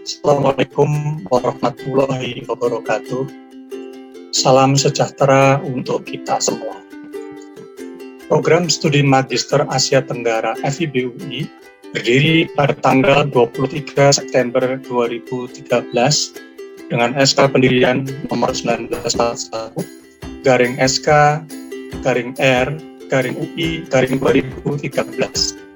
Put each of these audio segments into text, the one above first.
Assalamualaikum warahmatullahi wabarakatuh. Salam sejahtera untuk kita semua. Program Studi Magister Asia Tenggara FIB-UI berdiri pada tanggal 23 September 2013 dengan SK pendirian nomor 1941-SK-R-UI-2013.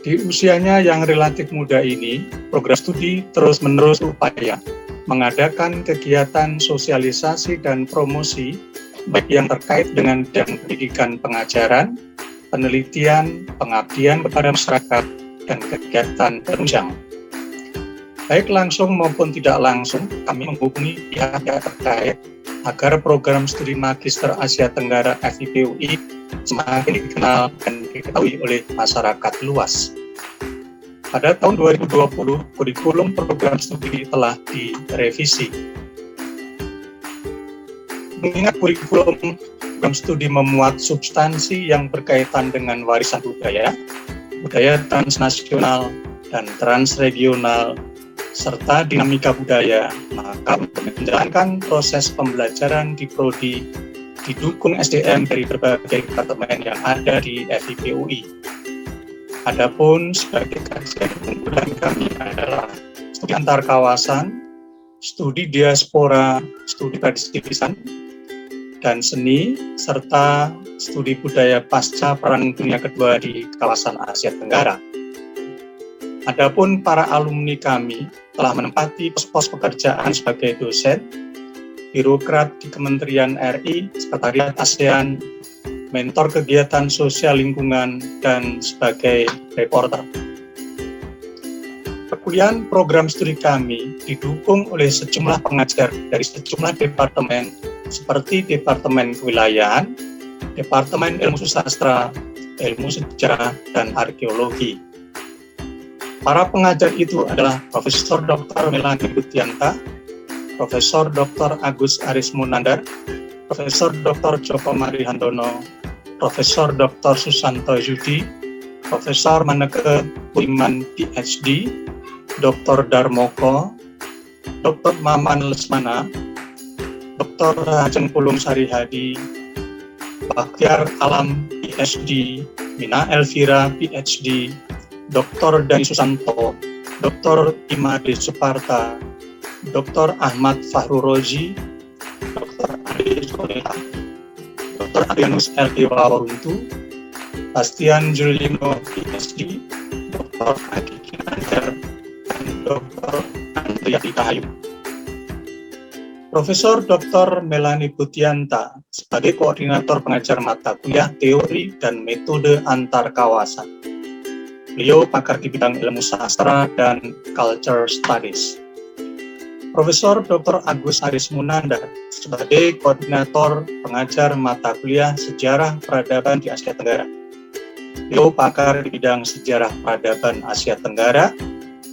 Di usianya yang relatif muda ini, program studi terus-menerus upaya mengadakan kegiatan sosialisasi dan promosi baik yang terkait dengan bidang pendidikan pengajaran, penelitian, pengabdian kepada masyarakat, dan kegiatan penunjang. Baik langsung maupun tidak langsung, kami menghubungi pihak-pihak terkait agar program studi Magister Asia Tenggara FIB-UI semakin dikenal dan diketahui oleh masyarakat luas. Pada tahun 2020, kurikulum program studi telah direvisi. Mengingat kurikulum program studi memuat substansi yang berkaitan dengan warisan budaya, budaya transnasional dan transregional, serta dinamika budaya, maka untuk menjalankan proses pembelajaran di Prodi didukung SDM dari berbagai departemen yang ada di FIB-UI. Adapun sebagai kajian unggulan kami adalah studi antar kawasan, studi diaspora, studi tradisi lisan dan seni, serta studi budaya pasca Perang Dunia Kedua di kawasan Asia Tenggara. Adapun para alumni kami telah menempati pos-pos pekerjaan sebagai dosen, birokrat di Kementerian RI, Sekretariat ASEAN, mentor kegiatan sosial lingkungan, dan sebagai reporter. Perkuliahan program studi kami didukung oleh sejumlah pengajar dari sejumlah departemen seperti Departemen Kewilayahan, Departemen Ilmu Sastra, Ilmu Sejarah, dan Arkeologi. Para pengajar itu adalah Profesor Dr. Melanie Budianta, Profesor Dr. Agus Arismunandar, Profesor Dr. Joko Marihandono, Profesor Dr. Susanto Yudi, Profesor Maneke Budiman PhD, Dr. Darmoko, Dr. Maman Lesmana, Dr. Hajeng Pulung Sarihadi, Baktiar Alam PhD, Mina Elvira PhD, Dr. Dani Susanto, Dr. Imade Suparta, Dr. Ahmad Fahruroji, Dr. Adi Soleha, Dr. Adrianus L.D. Wawaruntu, Bastian Julino PhD, Dr. Adi Ginanjar, dan Dr. Andrea Ikahayu. Profesor Dr. Melanie Budianta sebagai koordinator pengajar mata kuliah teori dan metode antar kawasan. Beliau pakar di bidang ilmu sastra dan culture studies. Profesor Dr. Agus Arismunandar sebagai koordinator pengajar mata kuliah Sejarah Peradaban di Asia Tenggara. Beliau pakar di bidang sejarah peradaban Asia Tenggara,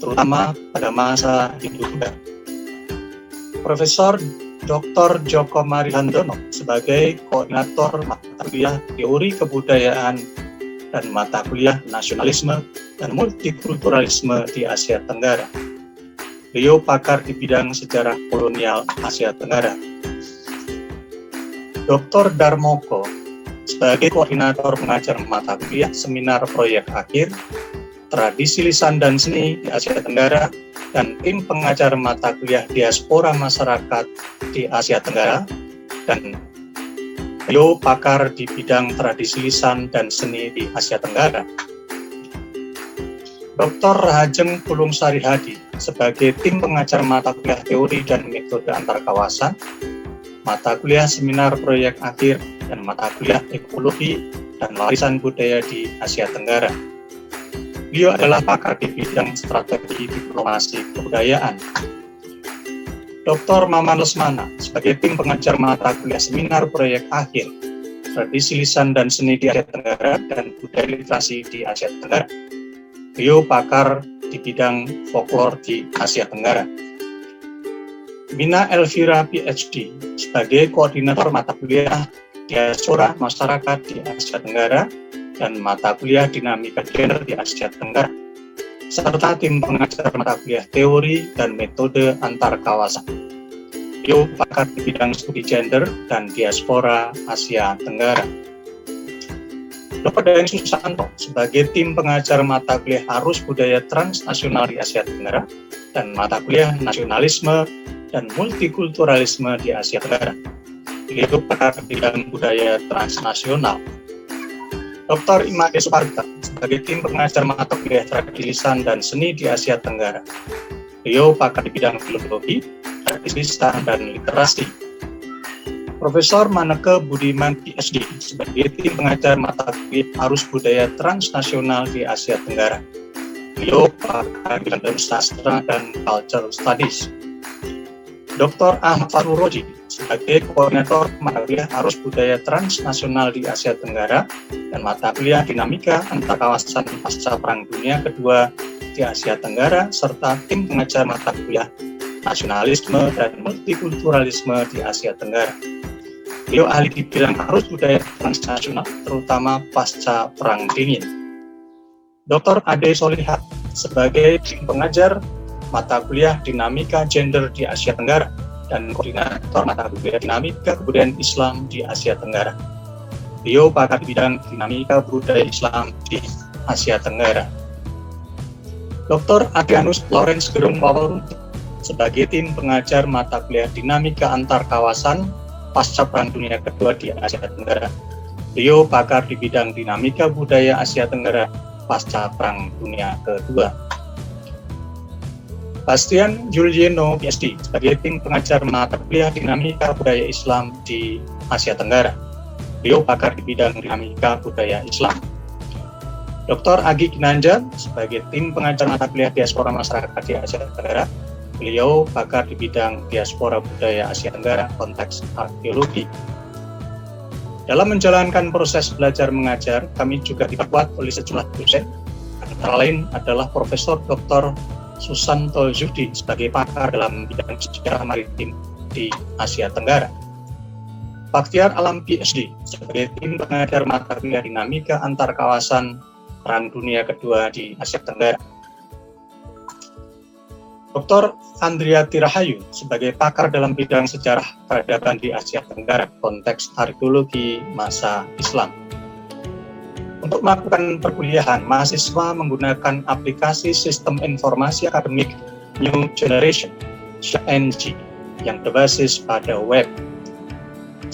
terutama pada masa Hindu Buddha. Profesor Dr. Joko Marihandono sebagai koordinator mata kuliah Teori Kebudayaan dan mata kuliah Nasionalisme dan Multikulturalisme di Asia Tenggara. Beliau pakar di bidang sejarah kolonial Asia Tenggara. Dr. Darmoko sebagai koordinator pengajar mata kuliah seminar proyek akhir, tradisi lisan dan seni di Asia Tenggara, dan tim pengajar mata kuliah diaspora masyarakat di Asia Tenggara, dan beliau pakar di bidang tradisi lisan dan seni di Asia Tenggara. Dr. Hajeng Pulung Sarihadi sebagai tim pengajar mata kuliah teori dan metode antar kawasan, mata kuliah seminar proyek akhir, dan mata kuliah ekologi dan warisan budaya di Asia Tenggara. Beliau adalah pakar di bidang strategi diplomasi kebudayaan. Dr. Maman Lesmana sebagai tim pengajar mata kuliah seminar proyek akhir, tradisi lisan dan seni di Asia Tenggara dan budaya literasi di Asia Tenggara. Beliau pakar di bidang folklore di Asia Tenggara. Mina Elvira PhD sebagai koordinator mata kuliah diaspora masyarakat di Asia Tenggara dan mata kuliah dinamika gender di Asia Tenggara. serta tim pengajar mata kuliah teori dan metode antar kawasan. Beliau pakar di bidang studi gender dan diaspora Asia Tenggara. Dr. Daeng Susanto sebagai tim pengajar mata kuliah arus budaya transnasional di Asia Tenggara dan mata kuliah nasionalisme dan multikulturalisme di Asia Tenggara. Beliau pakar di bidang budaya transnasional. Dr. Imade Suparta sebagai tim pengajar mata kuliah tradisi lisan dan seni di Asia Tenggara. Beliau pakar di bidang filologi, tradisi lisan dan literasi. Profesor Maneke Budiman PhD sebagai tim pengajar mata kuliah arus budaya transnasional di Asia Tenggara. Beliau pakar di bidang sastra dan culture studies. Dr. Ahmad Faruroji sebagai koordinator mata kuliah arus budaya transnasional di Asia Tenggara dan mata kuliah dinamika antar kawasan pasca Perang Dunia Kedua di Asia Tenggara serta tim pengajar mata kuliah nasionalisme dan multikulturalisme di Asia Tenggara. Beliau ahli di bidang arus budaya transnasional, terutama pasca Perang Dingin. Dr. Ade Solihat sebagai tim pengajar mata kuliah dinamika gender di Asia Tenggara dan koordinator mata kuliah dinamika kebudayaan Islam di Asia Tenggara. Beliau pakar di bidang dinamika budaya Islam di Asia Tenggara. Dr. Adrianus Lawrence Gerung Waweruntu sebagai tim pengajar mata kuliah dinamika antar kawasan pasca Perang Dunia Kedua di Asia Tenggara. Beliau pakar di bidang dinamika budaya Asia Tenggara pasca Perang Dunia Kedua. Bastian Giuliano PhD sebagai tim pengajar mata kuliah dinamika budaya Islam di Asia Tenggara. Beliau pakar di bidang dinamika budaya Islam. Dr. Agi Ginanjar sebagai tim pengajar mata kuliah diaspora masyarakat di Asia Tenggara. Beliau pakar di bidang diaspora budaya Asia Tenggara konteks arkeologi. Dalam menjalankan proses belajar mengajar, kami juga diperkuat oleh sejumlah dosen, antara lain adalah Profesor Dr. Susanto Zudi sebagai pakar dalam bidang sejarah maritim di Asia Tenggara. Baktiar Alam PhD sebagai tim pengajar mata kuliah dinamika antar kawasan Perang Dunia Kedua di Asia Tenggara. Dr. Andriati Rahayu sebagai pakar dalam bidang sejarah peradaban di Asia Tenggara konteks arkeologi masa Islam. Untuk melakukan perkuliahan, mahasiswa menggunakan aplikasi Sistem Informasi Akademik New Generation (SIANG) yang berbasis pada web.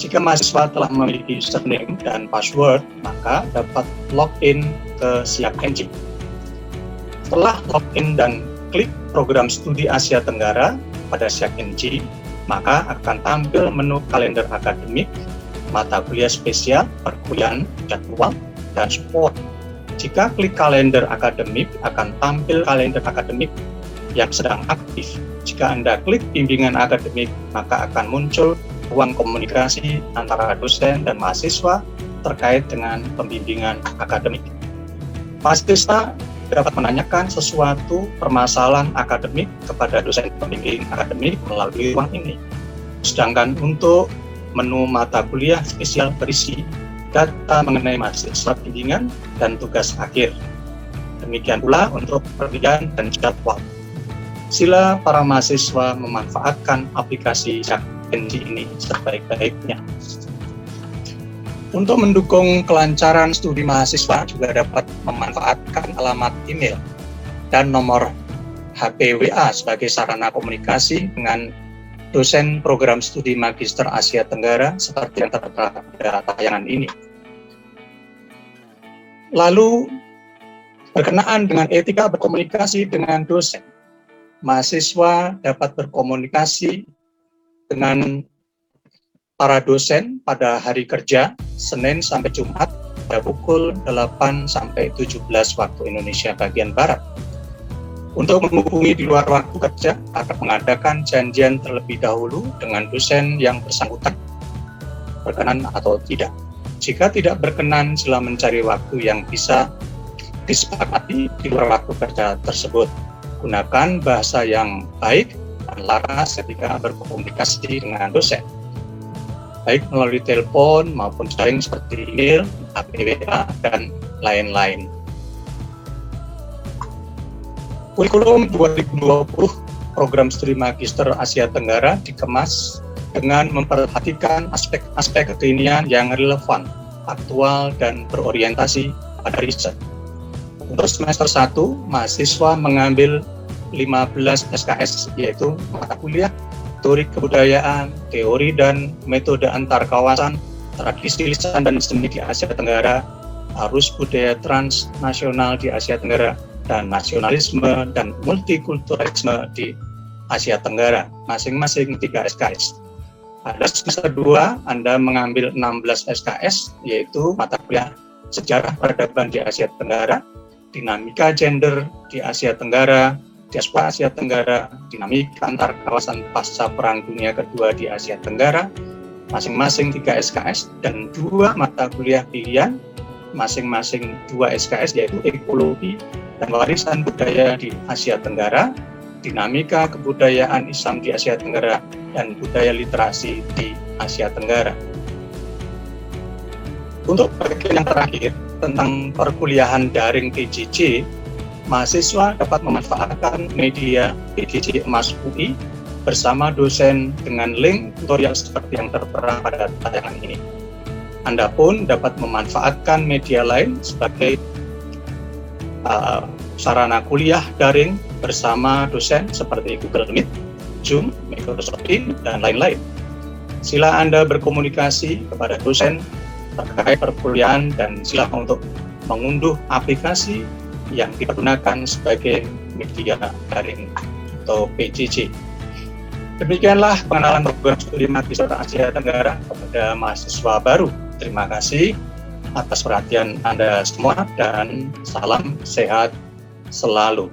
Jika mahasiswa telah memiliki username dan password, maka dapat login ke SIANG. Setelah login dan klik program studi Asia Tenggara pada SIANG, maka akan tampil menu kalender akademik, mata kuliah spesial, perkuliahan, jadwal, dan support. Jika klik kalender akademik, akan tampil kalender akademik yang sedang aktif. Jika Anda klik bimbingan akademik, maka akan muncul ruang komunikasi antara dosen dan mahasiswa terkait dengan pembimbingan akademik. Mahasiswa dapat menanyakan sesuatu permasalahan akademik kepada dosen pembimbing akademik melalui ruang ini. Sedangkan untuk menu mata kuliah spesial berisi data mengenai mahasiswa bimbingan dan tugas akhir. Demikian pula untuk pekerjaan dan jadwal. Sila para mahasiswa memanfaatkan aplikasi SIANG ini sebaik-baiknya. Untuk mendukung kelancaran studi mahasiswa juga dapat memanfaatkan alamat email dan nomor HP WA sebagai sarana komunikasi dengan dosen program studi Magister Asia Tenggara seperti yang tertera pada tayangan ini. Lalu, berkenaan dengan etika berkomunikasi dengan dosen, mahasiswa dapat berkomunikasi dengan para dosen pada hari kerja Senin sampai Jumat pada pukul 8 sampai 17 waktu Indonesia bagian Barat. Untuk menghubungi di luar waktu kerja akan mengadakan janjian terlebih dahulu dengan dosen yang bersangkutan, berkenan atau tidak. Jika tidak berkenan, sila mencari waktu yang bisa disepakati di luar waktu kerja tersebut. Gunakan bahasa yang baik dan laras ketika berkomunikasi dengan dosen, baik melalui telepon maupun daring seperti email, HP WA, dan lain-lain. Kurikulum 2020 Program Studi Magister Asia Tenggara dikemas dengan memperhatikan aspek-aspek kekinian yang relevan, aktual, dan berorientasi pada riset. Untuk semester 1, mahasiswa mengambil 15 SKS, yaitu mata kuliah teori kebudayaan, teori dan metode antar kawasan, tradisi lisan dan seni di Asia Tenggara, arus budaya transnasional di Asia Tenggara, dan nasionalisme dan multikulturalisme di Asia Tenggara, masing-masing 3 SKS. Pada semester 2, Anda mengambil 16 SKS, yaitu mata kuliah sejarah peradaban di Asia Tenggara, dinamika gender di Asia Tenggara, diaspora Asia Tenggara, dinamika antar kawasan pasca Perang Dunia Kedua di Asia Tenggara, masing-masing 3 SKS, dan 2 mata kuliah pilihan, masing-masing 2 SKS, yaitu ekologi dan warisan budaya di Asia Tenggara, dinamika kebudayaan Islam di Asia Tenggara, dan budaya literasi di Asia Tenggara. Untuk bagian yang terakhir, tentang perkuliahan daring PJJ, mahasiswa dapat memanfaatkan media PJJ Emas UI bersama dosen dengan link tutorial seperti yang tertera pada tayangan ini. Anda pun dapat memanfaatkan media lain sebagai sarana kuliah daring bersama dosen seperti Google Meet, Zoom, Microsoft Teams, dan lain-lain. Sila Anda berkomunikasi kepada dosen terkait perkuliahan dan silakan untuk mengunduh aplikasi yang digunakan sebagai media daring atau PJJ. Demikianlah pengenalan program studi Magister Asia Tenggara kepada mahasiswa baru. Terima kasih atas perhatian Anda semua dan salam sehat selalu.